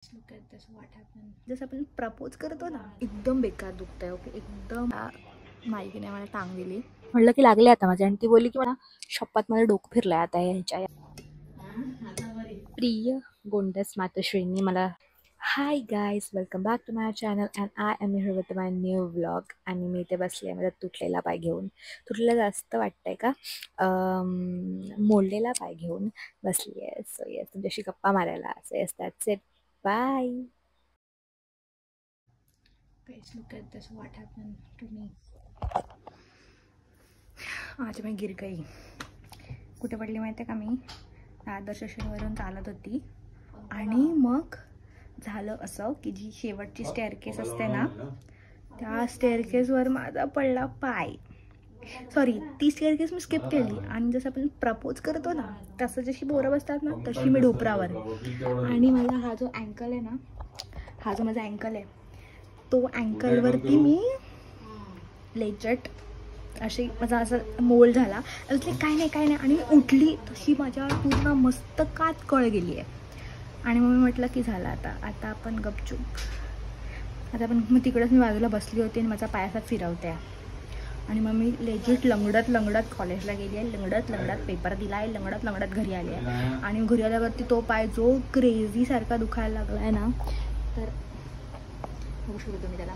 Look at this, what happened. जसं आपण propose करतो ना, एकदम बेकार दुखतंय. ओके, एकदम माईकीने मला टांग दिली. म्हटलं की लागले आता माझ्या, आणि ती बोलली की मला शपथ माझं डोकं फिरलंय आता ह्याच्या. प्रिय गोंडस मातोश्रींनी मला hi guys, welcome back to my channel and I am here with my new vlog. आणि मी इथे बसली आहे माझा तुटलेला पाय घेऊन. तुटलेला जास्त वाटतंय का, मोडलेला पाय घेऊन बसली आहे. सो येस, तुमच्याशी गप्पा मारायला. So yes, that's it. Bye. Guys, look at this, what happened to me. आज मी गिर गई. कुठे पडली माहिती आहे का, मी आदर्श स्टेशनवरून चालत होती आणि मग झालं असं की जी शेवटची स्टेअरकेस असते ना, त्या स्टेअरकेसवर माझा पडला पाय. सॉरी, ती स्टेअरकेस मी स्किप केली आणि जसं आपण प्रपोज करतो ना, तसं जशी बोरं बसतात ना, तशी मी ढोपरावर. आणि मला हा जो अँकल आहे ना, हा जो माझा अँकल आहे, तो अँकलवरती मी लेजट अशी माझा असं मोल झाला. असले काय नाही आणि उठली तशी माझ्या पूर्ण मस्तकात कळ गेली आहे. आणि मग मी म्हटलं की झालं आता आपण गपचूप. आता आपण मग तिकडंच मी बाजूला बसली होती आणि माझा पाय असा फिरवते आहे. आणि मग मी लेजिट लंगडत कॉलेजला गेली आहे, लंगडत पेपर दिला आहे, लंगडत घरी आली आहे. आणि घरी आल्यावरती तो पाय जो क्रेझीसारखा दुखायला लागला आहे ना, तर बघू शकतो तुम्ही त्याला.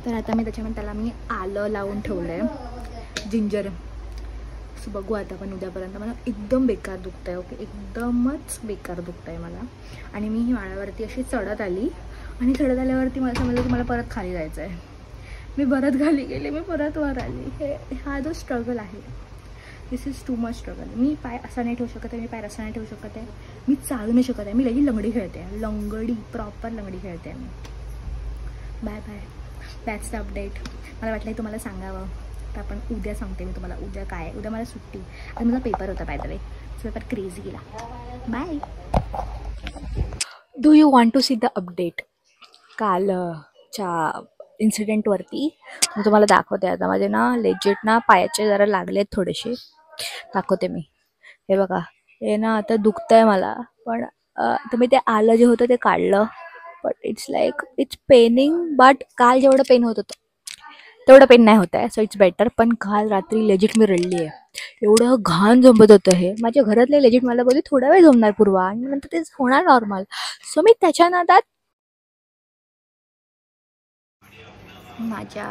तर आता मी त्याच्यामध्ये त्याला मी आलं लावून ठेवलं आहे, जिंजर. सो बघू आता पण उद्यापर्यंत. मला एकदम बेकार दुखत आहे. ओके, एकदमच बेकार दुखत आहे मला. आणि मी ही माळ्यावरती अशी चढत आली आणि चढत आल्यावरती मला समजलं की मला परत खाली जायचं आहे. मी परत खाली गेले, मी परत वर आली. हा जो स्ट्रगल आहे, दिस इज टू मच स्ट्रगल. मी पाय असा नाही ठेवू शकत आहे, मी पाय असा नाही ठेवू शकत आहे, मी चालू नाही शकत आहे. मी लगी लंगडी खेळते, प्रॉपर लंगडी खेळते मी. Bye bye, that's the update. मला वाटलं तुम्हाला सांगावं, तर आपण उद्या सांगते मी तुम्हाला उद्या काय आहे. उद्या मला सुट्टी आणि माझा पेपर होता, by the way. Paper crazy गेला. Bye. Do you want to see the update कालच्या इन्सिडेंटवरती? मी तुम्हाला दाखवते आता. माझे ना लेजिट ना पायाचे जरा लागलेत थोडेसे, दाखवते मी. हे बघा, हे ना आता दुखतंय मला. पण तुम्ही ते आलं जे होतं ते काढलं, बट इट्स पेनिंग. बट काल जेवढं पेन होत होतं तेवढं पेन नाही होत आहे, सो इट्स बेटर. पण काल रात्री लेजिट मी रडली आहे. एवढं घाण जमत होतं हे. माझ्या घरातले लेजिट मला बोलले थोडा वेळ जमणार पूर्वा, आणि नंतर ते होणार नॉर्मल. सो मी त्याच्या नादात माझ्या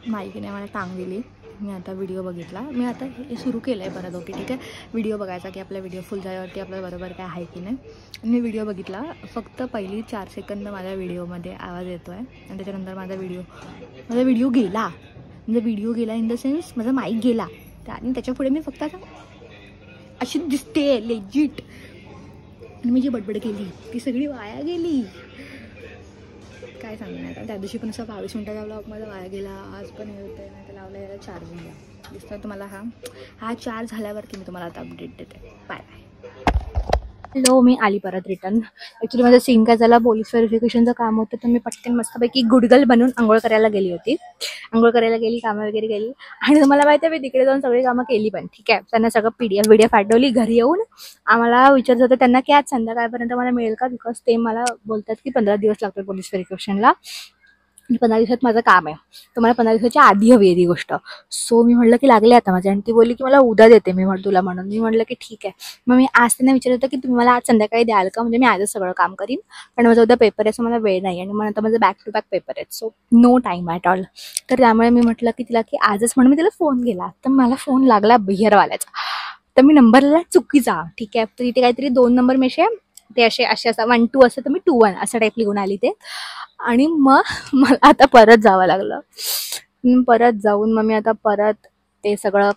माईकीने मला टांग दिली. मी आता व्हिडिओ बघितला, मी आता हे सुरू केलं आहे परत. ओके, ठीक आहे. व्हिडिओ बघायचा की आपला व्हिडिओ फुल झाल्यावरती आपलं बरोबर काय आहे की नाही. मी व्हिडिओ बघितला, फक्त पहिली 4 सेकंद माझ्या व्हिडिओमध्ये आवाज येतो आहे आणि त्याच्यानंतर माझा व्हिडिओ गेला. म्हणजे व्हिडिओ गेला इन द सेन्स माझा माईक गेला. आणि त्याच्या पुढे मी फक्त अशी दिसते लेजिट. आणि मी जी बडबड केली ती सगळी वाया गेली. काय सांगणार आता. त्या दिवशी पण असं 22 मिनिटाचा ब्लॉग माझा वाया गेला. आज पण हे होतं नाही, तर लावलं याला चार्जिंगला. दिसतोय तुम्हाला हा चार्ज झाल्यावरती मी तुम्हाला आता अपडेट देते. Bye bye. हॅलो, मी आली परत रिटर्न. ॲक्च्युली माझं सीन काय झाला, पोलीस व्हेरिफिकेशनचं काम होतं, तर मी पटकन मस्तपैकी गुडगल बनवून आंघोळ करायला गेली होती. कामं वगैरे केली. आणि तुम्हाला माहिती आहे, मी तिकडे जाऊन सगळी कामं केली पण. ठीक आहे. त्यांना सगळं PDF पाठवली. घरी येऊन आम्हाला विचारत होतं त्यांना की आज संध्याकाळपर्यंत मला मिळेल का, बिकॉज ते मला बोलतात की 15 दिवस लागतात पोलीस व्हेरिफिकेशनला. 15 दिवसात माझं काम आहे, तर मला 15 दिवसाच्या आधी हवी आहे ती गोष्ट. सो मी म्हटलं की लागले आता माझ्या, आणि ती बोलली की मला उद्या देते मी तुला म्हणून. मी म्हटलं की ठीक आहे. मग मी आज त्यांना विचारत होतं की तुम्ही मला आज संध्याकाळी द्याल का, म्हणजे मी आजच सगळं काम करीन, पण माझा उद्या पेपर आहे, सो मला वेळ नाही. आणि मग नंतर माझं बॅक टू बॅक पेपर आहेत, so no time at all. तर त्यामुळे मी म्हटलं की तिला की आजच, म्हणून मी तिला फोन केला. तर मला फोन लागला बिहेरवाल्याचा. तर मी नंबर लिहिला चुकीचा. ठीक आहे. तर तिथे काहीतरी 2 नंबर मेशे ते असे असा 1 2 असं, तर मी 2 1 असं टाईप लिहून आली ते. आणि मग मला आता परत जावं लागलं. परत जाऊन मग मी आता परत ते सगळं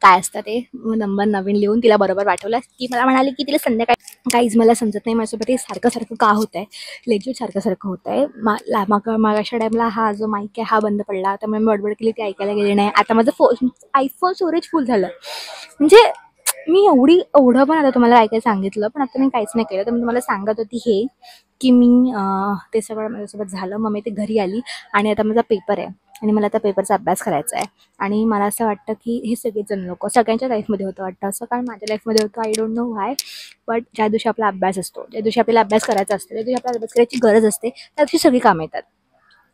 काय असतं ते नंबर नवीन लिहून तिला बरोबर पाठवला. ती मला म्हणाली की तिला संध्याकाळी काहीच मला समजत नाही माझ्यासोबत हे सारखं का होत आहे, लेजिट सारखं होत आहे. मागाच्या टाईमला हा जो माईक आहे हा बंद पडला, तर मी बडबड केली, ती ऐकायला गेली नाही. आता माझं आयफोन स्टोरेज फुल झालं. म्हणजे मी एवढं पण आता तुम्हाला काय सांगितलं, पण आता मी काहीच नाही केलं. तर मी तुम्हाला सांगत होती हे की मी ते सगळं माझ्यासोबत झालं. मग मी ते घरी आली आणि आता माझा पेपर आहे. आणि मला त्या पेपरचा अभ्यास करायचा आहे. आणि मला असं वाटतं की हे सगळेजण लोक सगळ्यांच्या लाईफमध्ये होतं वाटतं असं, कारण माझ्या लाईफमध्ये होतं. I don't know why, but ज्या दिवशी आपला अभ्यास असतो, ज्या दिवशी आपल्याला अभ्यास करायचा असतो, ज्या दिवशी आपल्याला अभ्यास करायची गरज असते, त्या दिवशी सगळी कामं येतात.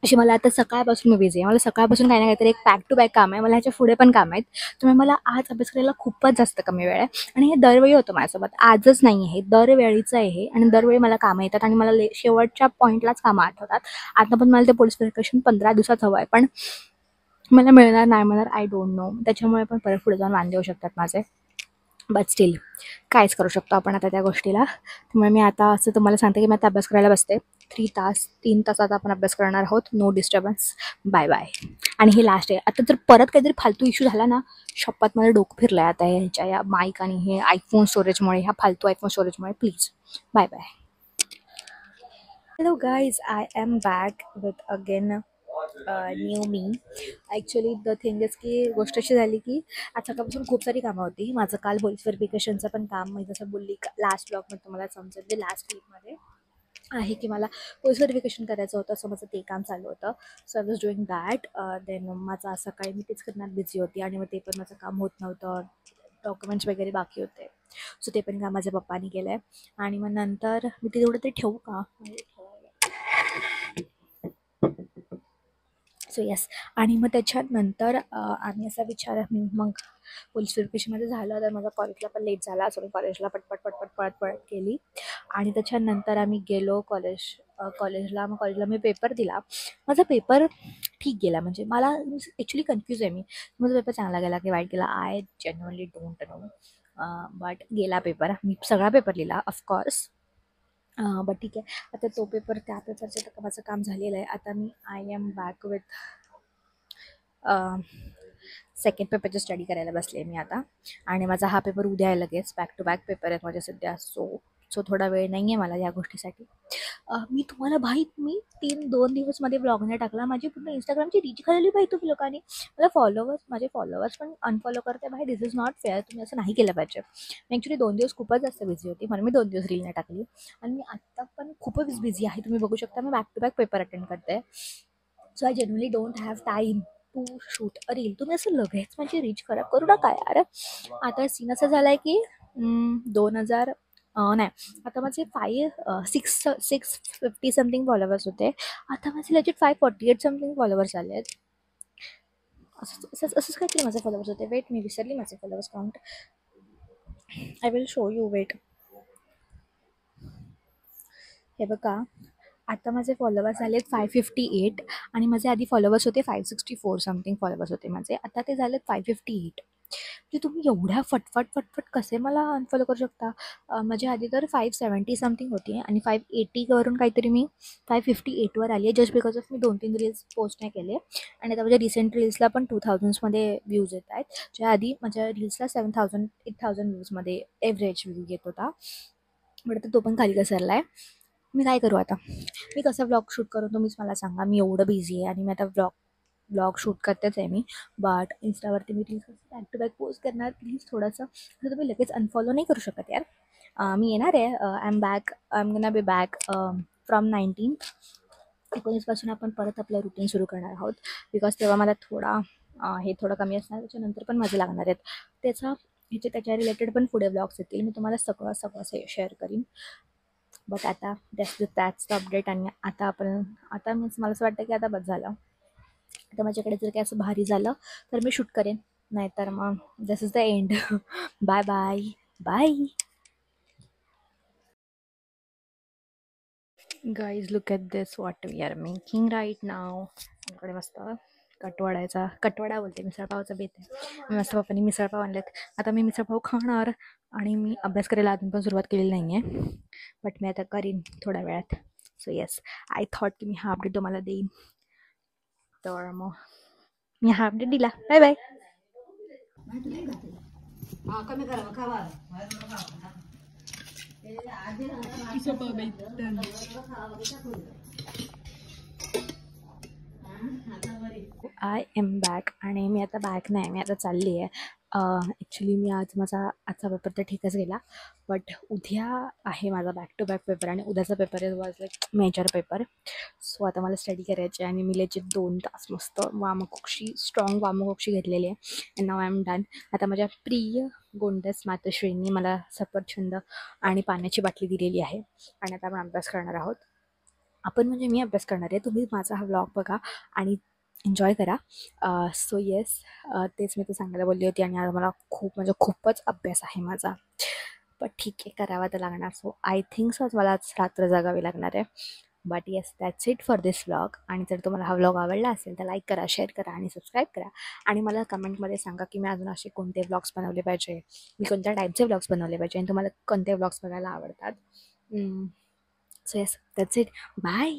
अशी मला आता सकाळपासून मी बिझी आहे. मला सकाळपासून काही ना काहीतरी एक बॅक टू बॅक काम आहे. मला ह्याच्या पुढे पण काम आहेत. त्यामुळे मला आज अभ्यास करायला खूपच जास्त कमी वेळ आहे. आणि हे दरवेळी होतं माझ्यासोबत, आजच नाही आहे, दरवेळीचं आहे हे. आणि दरवेळी मला कामं येतात आणि मला शेवटच्या पॉईंटलाच कामं आठवतात. आता पण मला ते पोलीस व्हेरिफिकेशन 15 दिवसात हवं आहे, पण मला मिळणार नाही मिळणार आय डोंट नो. त्याच्यामुळे पण परत पुढे जाऊन वांदे होऊ शकतात माझे. बट स्टील काहीच करू शकतो आपण आता त्या गोष्टीला. त्यामुळे मी आता असं तुम्हाला सांगते की मी आता अभ्यास करायला बसते. 3 तासाचा आपण अभ्यास करणार आहोत. No disturbance. Bye bye. आणि हे लास्ट आहे. आता जर परत काहीतरी फालतू इश्यू झाला ना, शपथ मला डोकं फिरलं आहे आता ह्याच्या या माईक आणि हे आयफोन स्टोरेजमुळे, ह्या फालतू आयफोन स्टोरेजमुळे. Please bye bye. Hello guys, I am back with again new me. Actually the thing is की गोष्ट अशी झाली की आज सकाळपासून खूप सारी कामं होती. माझं काल पोलीस व्हेरिफिकेशनचं पण काम, मी जसं बोलली लास्ट ब्लॉगमध्ये तुम्हाला समजेल, ते लास्ट वीकमध्ये आहे की मला पोलीस व्हेरिफिकेशन करायचं होतं. सो माझं ते काम चालू होतं. So I was doing that. Then माझं असं काही मी तेच करण्यात बिझी होती आणि मग ते पण माझं काम होत नव्हतं. डॉक्युमेंट्स वगैरे बाकी होते. सो ते पण काम माझ्या पप्पानी केलं आहे. आणि मग नंतर मी ते तेवढं ते ठेवू का, सो येस. आणि मग त्याच्यानंतर आम्ही असा विचार, मी मग पोलीस व्हेरिफिकेशनमध्ये झालं, तर माझा कॉलेजला पण लेट झाला. सो मी कॉलेजला पटपट पळत पळत गेली. आणि त्याच्यानंतर आम्ही गेलो कॉलेजला. मग कॉलेजला मी पेपर दिला. माझा पेपर ठीक गेला. म्हणजे मला ॲक्च्युली कन्फ्यूज आहे मी, माझा पेपर चांगला गेला की वाईट गेला, I genuinely don't know. But गेला पेपर. मी सगळा पेपर लिहिला ऑफकोर्स. बट ठीक आहे. आता तो पेपर, त्या पेपरचं तर माझं काम झालेलं आहे. आता मी I am back with second पेपरची स्टडी करायला बसले मी आता. आणि माझा हा पेपर उद्या आहे लगेच. बॅक टू बॅक पेपर आहेत माझ्या सध्या. सो थोडा वेळ नाही आहे मला या गोष्टीसाठी. मी तुम्हाला मी 2 दिवसमध्ये ब्लॉग नाही टाकला. माझी पूर्ण इंस्टाग्रामची रीच खाल्ली बाई तुम्ही लोकांनी. माझे फॉलोवर्स पण अनफॉलो करते भाई. दिस इज नॉट फेअर. तुम्ही असं नाही केलं पाहिजे. मी ॲक्च्युली 2 दिवस खूपच जास्त बिझी होती, म्हणून मी 2 दिवस रील नाही टाकली. आणि मी आत्ता पण खूपच बिझी आहे. तुम्ही बघू शकता मी back to back paper attend करते. So I genuinely don't have time to shoot a reel. तुम्ही असं लगेच माझी रीच खराब करू नका यार. आता सीन असं झाला आहे की 2000 नाही, आता माझे 650 समथिंग फॉलोवर्स होते. आता माझे लगेच 548 समथिंग फॉलोवर्स आले आहेत. असंच काहीतरी माझे फॉलोवर्स होते. वेट, मी विसरली माझे followers count. I will show you. Wait, हे बघा. आता माझे फॉलोवर्स झाले आहेत 558. आणि माझे आधी फॉलोवर्स होते 564 समथिंग फॉलोवर्स होते माझे. आता ते झालेत 558. म्हणजे तुम्ही एवढ्या फटफट कसे मला अनफॉलो करू शकता. माझ्या आधी तर 570 समथिंग होती आणि 580वरून काहीतरी मी 558वर आली आहे, just because of me 2-3 reels post नाही केले. आणि आता माझ्या रिसेंट रील्सला पण 2000मध्ये व्ह्यूज येत आहेत. ज्या आधी माझ्या रील्सला 7,000-8,000 व्ह्यूजमध्ये एव्हरेज व्ह्यू येत होता. बट आता तो पण खाली घसरला आहे. मी काय करू आता, मी कसं व्लॉग शूट करू तुम्हीच मला सांगा. मी एवढं बिझी आहे आणि मी आता व्लॉग शूट करतेच आहे मी. बट इंस्टावरती मी reels back to back post करणार. प्लीज थोडंसं तुम्ही लगेच अनफॉलो नाही करू शकत यार. मी येणार आहे. I am gonna be back from 19 आपण परत आपलं रुटीन सुरू करणार आहोत. बिकॉज तेव्हा मला थोडं कमी असणार. त्याच्यानंतर पण माझे लागणार आहेत. त्याच्या रिलेटेड पण पुढे ब्लॉग्स येतील. मी तुम्हाला सगळं शेअर करीन. बट आता दॅट्स द अपडेट. आणि आता मला असं वाटतं की आता बस झालं. आता माझ्याकडे जर काही असं भारी झालं तर मी शूट करेन, नाहीतर मग this is the end. Bye bye bye. Guys look at this what we are making right now. आमच्याकडे मस्त कटवडा बोलते, मिसळपावचा बेत आहे. मस्त पप्पांनी मिसळपाव आणलेत. आता मी मिसळपाव खाणार. आणि मी अभ्यास करायला अजून पण सुरुवात केलेली नाही आहे, बट मी आता करीन थोड्या वेळात. सो येस, आय थॉट की मी हा अपडेट तुम्हाला देईन. तर मग मी हा अपडेट दिला. Bye bye. I am back. आणि मी आता बॅक नाही, मी आता चालली आहे. ॲक्च्युली मी आज माझा आजचा पेपर तर ठीकच गेला, बट उद्या आहे माझा बॅक टू बॅक पेपर आणि उद्याचा पेपर आहे was like major paper. So आता मला स्टडी करायची आहे आणि मी लेजिट 2 तास मस्त वामकुक्षी स्ट्रॉंग वामकुक्षी घेतलेली आहे and now I am done. आता माझ्या प्रिय गोंडस मातोश्रींनी मला सफरचंद आणि पाण्याची बाटली दिलेली आहे आणि आता आपण अभ्यास करणार आहोत. आपण म्हणजे मी अभ्यास करणार आहे, तुम्ही माझा हा व्लॉग बघा आणि एन्जॉय करा. सो येस, तेच मी ते सांगायला बोलली होती आणि आज मला खूप म्हणजे खूपच अभ्यास आहे माझा, पण ठीक आहे करावा तर लागणार. सो आय थिंक सो मला आज रात्र जागावी लागणार आहे. But yes, that's it for this vlog. आणि जर तुम्हाला हा व्लॉग आवडला असेल तर लाईक करा, शेअर करा आणि सबस्क्राईब करा. आणि मला कमेंटमध्ये सांगा की मी अजून असे कोणते व्लॉग्स बनवले पाहिजे, मी कोणत्या टाईपचे व्लॉग्स बनवले पाहिजे आणि तुम्हाला कोणते व्लॉग्स बघायला आवडतात. So yes, that's it. Bye.